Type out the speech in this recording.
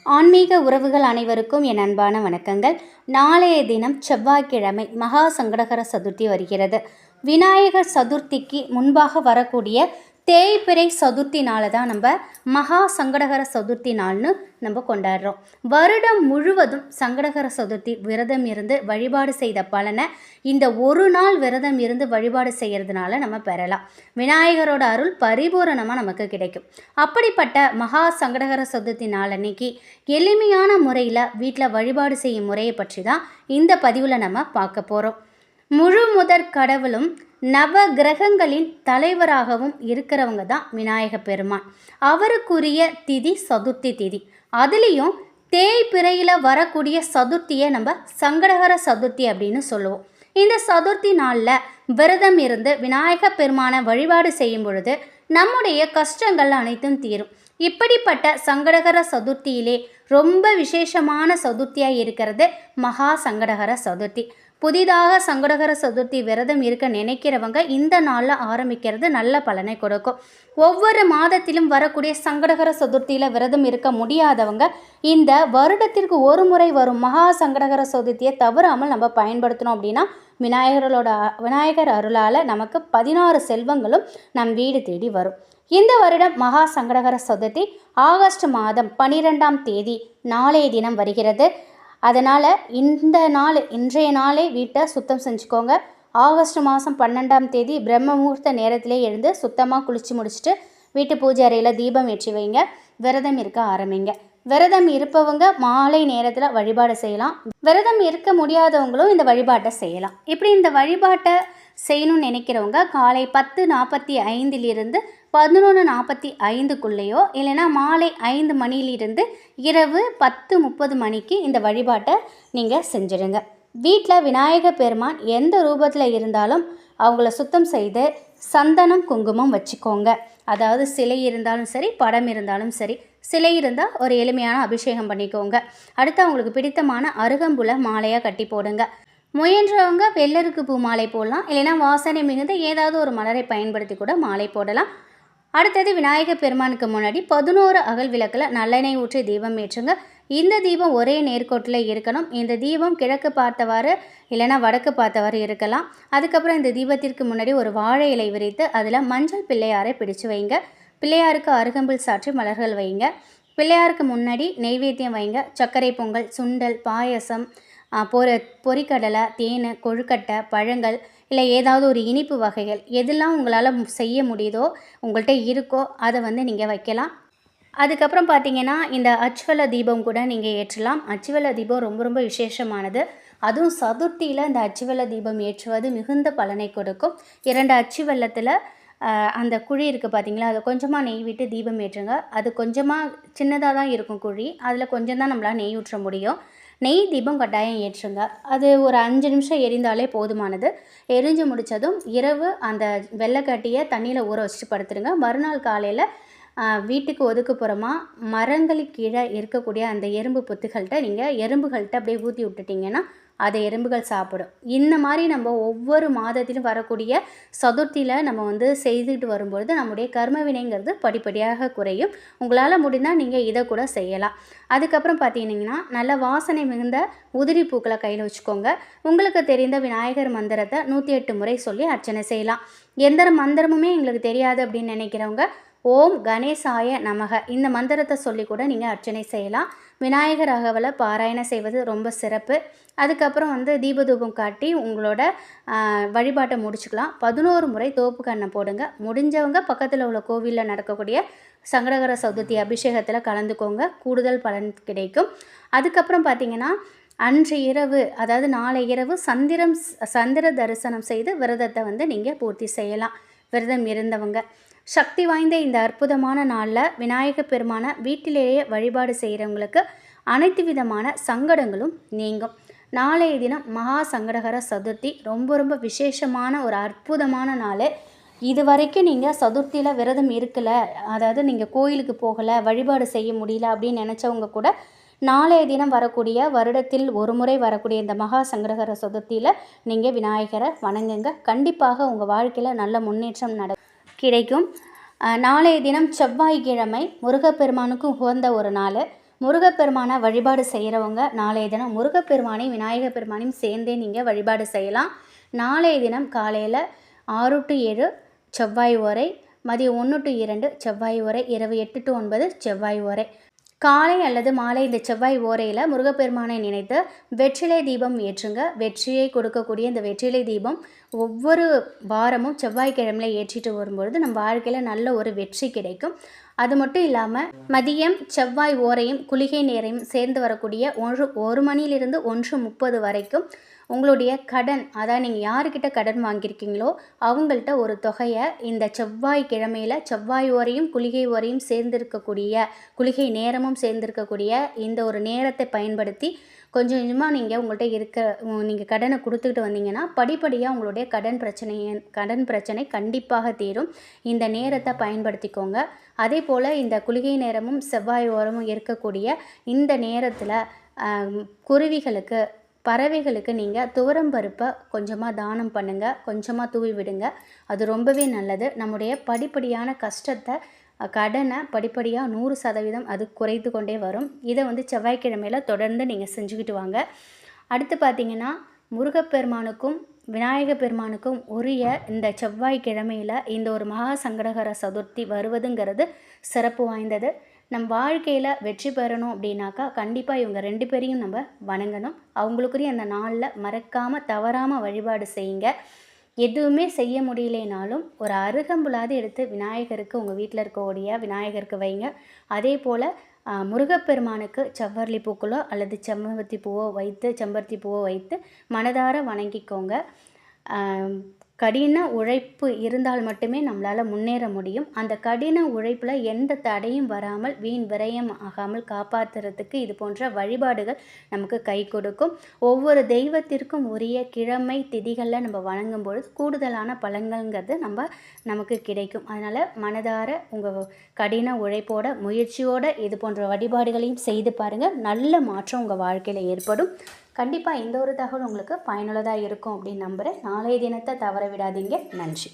ஆன்மீக உறவுகள் அனைவருக்கும் என் அன்பான வணக்கங்கள். நாளைய தினம் செவ்வாய்க்கிழமை மகா சங்கடகர சதுர்த்தி வருகிறது. விநாயகர் சதுர்த்திக்கு முன்பாக வரக்கூடிய தேய்பிறை சதுர்த்தி நாளை தான் நம்ம மகா சங்கடகர சதுர்த்தி நாள்னு நம்ம கொண்டாடுறோம். வருடம் முழுவதும் சங்கடகர சதுர்த்தி விரதம் இருந்து வழிபாடு செய்த பலனை இந்த ஒரு நாள் விரதம் இருந்து வழிபாடு செய்கிறதுனால நம்ம பெறலாம். விநாயகரோட அருள் பரிபூரணமாக நமக்கு கிடைக்கும். அப்படிப்பட்ட மகா சங்கடகர சதுர்த்தி நாள் அன்னைக்கு எளிமையான முறையில் வீட்டில் வழிபாடு செய்யும் முறையை பற்றி தான் இந்த பதிவில் நம்ம பார்க்க போகிறோம். முழு முதற் கடவுளும் நவ கிரகங்களின் தலைவராகவும் இருக்கிறவங்க தான் விநாயக பெருமான். அவருக்குரிய திதி சதுர்த்தி திதி. அதுலேயும் தேய்பிறையில் வரக்கூடிய சதுர்த்தியை நம்ம சங்கடகர சதுர்த்தி அப்படின்னு சொல்லுவோம். இந்த சதுர்த்தி நாளில் விரதம் இருந்து விநாயக பெருமானை வழிபாடு செய்யும் பொழுது நம்முடைய கஷ்டங்கள் அனைத்தும் தீரும். இப்படிப்பட்ட சங்கடகர சதுர்த்தியிலே ரொம்ப விசேஷமான சதுர்த்தியாக இருக்கிறது மகா சங்கடகர சதுர்த்தி. புதிதாக சங்கடகர சதுர்த்தி விரதம் இருக்க நினைக்கிறவங்க இந்த நாளில் ஆரம்பிக்கிறது நல்ல பலனை கொடுக்கும். ஒவ்வொரு மாதத்திலும் வரக்கூடிய சங்கடகர சதுர்த்தியில் விரதம் இருக்க முடியாதவங்க இந்த வருடத்திற்கு ஒரு முறை வரும் மகா சங்கடகர சதுர்த்தியை தவறாமல் நம்ம பயன்படுத்தணும் அப்படின்னா விநாயகர் அருளால் நமக்கு 16 செல்வங்களும் நம் வீடு தேடி வரும். இந்த வருடம் மகா சங்கடகர சதுர்த்தி ஆகஸ்ட் மாதம் 12ஆம் தேதி நாளைய தினம் வருகிறது. அதனால் இன்றைய நாளே வீட்டை சுத்தம் செஞ்சுக்கோங்க. ஆகஸ்ட் மாதம் 12ஆம் தேதி பிரம்ம முகூர்த்த நேரத்திலே எழுந்து சுத்தமாக குளித்து முடிச்சுட்டு வீட்டு பூஜை அறையில் தீபம் ஏற்றி வைங்க. விரதம் இருக்க ஆரம்பிங்க. விரதம் இருப்பவங்க மாலை நேரத்தில் வழிபாடு செய்யலாம். விரதம் இருக்க முடியாதவங்களும் இந்த வழிபாட்டை செய்யலாம். இப்படி இந்த வழிபாட்டை செய்யணும்னு நினைக்கிறவங்க காலை 10:45 11:45 இல்லைன்னா மாலை 5 மணியிலிருந்து இரவு 10:30 மணிக்கு இந்த வழிபாட்டை நீங்கள் செஞ்சிடுங்க. வீட்டில் விநாயக பெருமான் எந்த ரூபத்தில் இருந்தாலும் அவங்கள சுத்தம் செய்து சந்தனம் குங்குமம் வச்சுக்கோங்க. அதாவது சிலை இருந்தாலும் சரி, படம் இருந்தாலும் சரி. சிலை இருந்தால் ஒரு எளிமையான அபிஷேகம் பண்ணிக்கோங்க. அடுத்து அவங்களுக்கு பிடித்தமான அருகம்புல மாலையாக கட்டி போடுங்க. முயன்றவங்க வெள்ளருக்கு பூ மாலை போடலாம். இல்லைன்னா வாசனை மிகுந்த ஏதாவது ஒரு மலரை பயன்படுத்தி கூட மாலை போடலாம். அடுத்தது விநாயகர் பெருமானுக்கு முன்னாடி 11 அகல் விளக்கில் நல்லெண்ணெய் ஊற்றி தீபம் ஏற்றுங்க. இந்த தீபம் ஒரே நேர்கோட்டில் இருக்கணும். இந்த தீபம் கிழக்கு பார்த்தவாறு இல்லைன்னா வடக்கு பார்த்தவாறு இருக்கலாம். அதுக்கப்புறம் இந்த தீபத்திற்கு முன்னாடி ஒரு வாழை இலை விரித்து அதில் மஞ்சள் பிள்ளையாரை பிடிச்சு வைங்க. பிள்ளையாருக்கு அருகம்புல் சாற்றி மலர்கள் வைங்க. பிள்ளையாருக்கு முன்னாடி நெய்வேத்தியம் வைங்க. சர்க்கரை பொங்கல், சுண்டல், பாயசம், பொரிக்கடலை, தேன், கொழுக்கட்டை, பழங்கள், இல்லை ஏதாவது ஒரு இனிப்பு வகைகள் எதெல்லாம் உங்களால் செய்ய முடியுதோ உங்கள்கிட்ட இருக்கோ அதை நீங்கள் வைக்கலாம். அதுக்கப்புறம் பார்த்தீங்கன்னா இந்த அச்சுவல தீபம் கூட நீங்கள் ஏற்றலாம். அச்சுவல தீபம் ரொம்ப ரொம்ப விசேஷமானது. அதுவும் சதுர்த்தியில் இந்த அச்சுவல தீபம் ஏற்றுவது மிகுந்த பலனை கொடுக்கும். 2 அச்சு வெல்லத்தில் அந்த குழி இருக்குது பார்த்தீங்களா, அதை கொஞ்சமாக நெய் விட்டு தீபம் ஏற்றுங்க. அது கொஞ்சமாக சின்னதாக தான் இருக்கும் குழி, அதில் கொஞ்சம் தான் நம்மளால் நெய் ஊற்ற முடியும். நெய் தீபம் கட்டாயம் ஏற்றுங்க. அது ஒரு 5 நிமிஷம் எரிந்தாலே போதுமானது. எரிஞ்சு முடித்ததும் இரவு அந்த வெள்ளைக்கட்டியை தண்ணியில் ஊற வச்சுட்டு படுத்துருங்க. மறுநாள் காலையில் வீட்டுக்கு ஒதுக்குப்புறமாக மரங்களுக்கு கீழே இருக்கக்கூடிய அந்த எறும்பு புத்துகள்கிட்ட எறும்புகள்கிட்ட அப்படியே ஊற்றி விட்டுட்டிங்கன்னா அதை எறும்புகள் சாப்பிடும். இந்த மாதிரி நம்ம ஒவ்வொரு மாதத்திலும் வரக்கூடிய சதுர்த்தியில் நம்ம செய்துட்டு வரும்பொழுது நம்முடைய கர்ம வினைங்கிறது படிப்படியாக குறையும். உங்களால் முடிந்தால் நீங்கள் இதை கூட செய்யலாம். அதுக்கப்புறம் பார்த்தீங்கன்னா நல்ல வாசனை மிகுந்த உதிரி பூக்களை கையில் வச்சுக்கோங்க. உங்களுக்கு தெரிந்த விநாயகர் மந்திரத்தை 108 முறை சொல்லி அர்ச்சனை செய்யலாம். எந்த மந்திரமுமே எங்களுக்கு தெரியாது அப்படின்னு நினைக்கிறவங்க ஓம் கணேசாய நமக இந்த மந்திரத்தை சொல்லி கூட நீங்கள் அர்ச்சனை செய்யலாம். விநாயகர் அகவலை பாராயணம் செய்வது ரொம்ப சிறப்பு. அதுக்கப்புறம் தீபதூபம் காட்டி உங்களோட வழிபாட்டை முடிச்சுக்கலாம். 11 முறை தோப்பு கண்ணை போடுங்க. முடிஞ்சவங்க பக்கத்தில் உள்ள கோவிலில் நடக்கக்கூடிய சங்கடகர சதுர்த்தி அபிஷேகத்தில் கலந்துக்கோங்க. கூடுதல் பலன் கிடைக்கும். அதுக்கப்புறம் பார்த்திங்கன்னா அன்று இரவு, அதாவது நாளை இரவு சந்திர தரிசனம் செய்து விரதத்தை நீங்கள் பூர்த்தி செய்யலாம். விரதம் இருந்தவங்க சக்தி வாய்ந்த இந்த அற்புதமான நாளில் விநாயகர் பெருமானை வீட்டிலேயே வழிபாடு செய்கிறவங்களுக்கு அனைத்து விதமான சங்கடங்களும் நீங்கும். நாளைய தினம் மகா சங்கடகர சதுர்த்தி ரொம்ப ரொம்ப விசேஷமான ஒரு அற்புதமான நாள். இது வரைக்கும் நீங்கள் சதுர்த்தியில் விரதம் இருக்கலை, அதாவது நீங்கள் கோயிலுக்கு போகலை, வழிபாடு செய்ய முடியல அப்படின்னு நினச்சவங்க கூட நாளைய தினம் வரக்கூடிய வருடத்தில் ஒரு முறை வரக்கூடிய இந்த மகா சங்கடகர சதுர்த்தியில் நீங்கள் விநாயகரை வணங்குங்க. கண்டிப்பாக உங்கள் வாழ்க்கையில் நல்ல முன்னேற்றம் கிடைக்கும். நாளைய தினம் செவ்வாய்க்கிழமை முருகப்பெருமானுக்கு உகந்த ஒரு நாள். முருகப்பெருமானை வழிபாடு செய்கிறவங்க நாளைய தினம் முருகப்பெருமானையும் விநாயகர் பெருமானையும் சேர்ந்தே நீங்கள் வழிபாடு செய்யலாம். நாளைய தினம் காலையில் 6 to 7 செவ்வாய் ஓரை, மதியம் 1 to 2 செவ்வாய் ஓரை, இரவு 8 to 9 செவ்வாய் ஓரை. காலை அல்லது மாலை இந்த செவ்வாய் ஓரையில் முருகப்பெருமானை நினைத்து வெற்றிலை தீபம் ஏற்றுங்க. வெற்றியை கொடுக்கக்கூடிய இந்த வெற்றிலை தீபம் ஒவ்வொரு வாரமும் செவ்வாய்க்கிழமையில் ஏற்றிட்டு வரும்பொழுது நம்ம வாழ்க்கையில் நல்ல ஒரு வெற்றி கிடைக்கும். அது மட்டும் இல்லாமல் மதியம் செவ்வாய் ஓரையும் குளிகை நேரையும் சேர்ந்து வரக்கூடிய 1 மணியிலிருந்து 1:30 வரைக்கும் உங்களுடைய கடன், அதாவது நீங்கள் யாருக்கிட்ட கடன் வாங்கியிருக்கீங்களோ அவங்கள்ட்ட ஒரு தொகையை இந்த செவ்வாய்க்கிழமையில் செவ்வாய் ஓரையும் குளிகை ஓரையும் சேர்ந்திருக்கக்கூடிய குளிகை நேரமும் சேர்ந்திருக்கக்கூடிய இந்த ஒரு நேரத்தை பயன்படுத்தி கொஞ்சம் கொஞ்சமாக நீங்கள் கடனை கொடுத்துக்கிட்டு வந்தீங்கன்னா படிப்படியாக உங்களுடைய கடன் பிரச்சனை கண்டிப்பாக தீரும். இந்த நேரத்தை பயன்படுத்திக்கோங்க. அதே போல் இந்த குளிகை நேரமும் செவ்வாய் ஓரமும் இருக்கக்கூடிய இந்த நேரத்தில் குருவிகளுக்கு, பறவைகளுக்கு நீங்கள் துவரம்பருப்பை கொஞ்சமாக தானம் பண்ணுங்கள், கொஞ்சமாக தூவி விடுங்க. அது ரொம்பவே நல்லது. நம்முடைய படிப்படியான கஷ்டத்தை, கடனை படிப்படியாக 100% அது குறைத்து கொண்டே வரும். இதை செவ்வாய்க்கிழமையில் தொடர்ந்து நீங்கள் செஞ்சுக்கிட்டு வாங்க. அடுத்து பார்த்திங்கன்னா முருகப்பெருமானுக்கும் விநாயகர் பெருமானுக்கும் உரிய இந்த செவ்வாய்க்கிழமையில் இந்த ஒரு மகா சங்கடகர சதுர்த்தி வருவதுங்கிறது சிறப்பு வாய்ந்தது. நம் வாழ்க்கையில் வெற்றி பெறணும் அப்படின்னாக்கா கண்டிப்பாக இவங்க 2 பேரையும் நம்ம வணங்கணும். அவங்களுக்குரிய அந்த நாளில் மறக்காமல் தவறாமல் வழிபாடு செய்யுங்க. எதுவுமே செய்ய முடியலைனாலும் ஒரு அருகம்புலாவது எடுத்து விநாயகருக்கு, உங்கள் வீட்டில் இருக்கக்கூடிய விநாயகருக்கு வைங்க. அதே போல் முருகப்பெருமானுக்கு செவ்வரளி பூக்களோ அல்லது செம்பருத்தி பூவோ வைத்து மனதார வணங்கிக்கோங்க. கடின உழைப்பு இருந்தால் மட்டுமே நம்மளால் முன்னேற முடியும். அந்த கடின உழைப்பில் எந்த தடையும் வராமல் வீண் விரயம் ஆகாமல் காப்பாற்றுறதுக்கு இது போன்ற வழிபாடுகள் நமக்கு கை கொடுக்கும். ஒவ்வொரு தெய்வத்திற்கும் உரிய கிழமை திதிகளில் நம்ம வணங்கும் பொழுது கூடுதலான பலன்கள்ங்கிறது நமக்கு கிடைக்கும். அதனால் மனதார உங்கள் கடின உழைப்போட முயற்சியோடு இது போன்ற வழிபாடுகளையும் செய்து பாருங்கள். நல்ல மாற்றம் உங்கள் வாழ்க்கையில் ஏற்படும். கண்டிப்பாக இந்த ஒரு தகவல் உங்களுக்கு பயனுள்ளதாக இருக்கும் அப்படின்னு நம்புகிறேன். நாளைய தினத்தை தவற விடாதீங்க. நன்றி.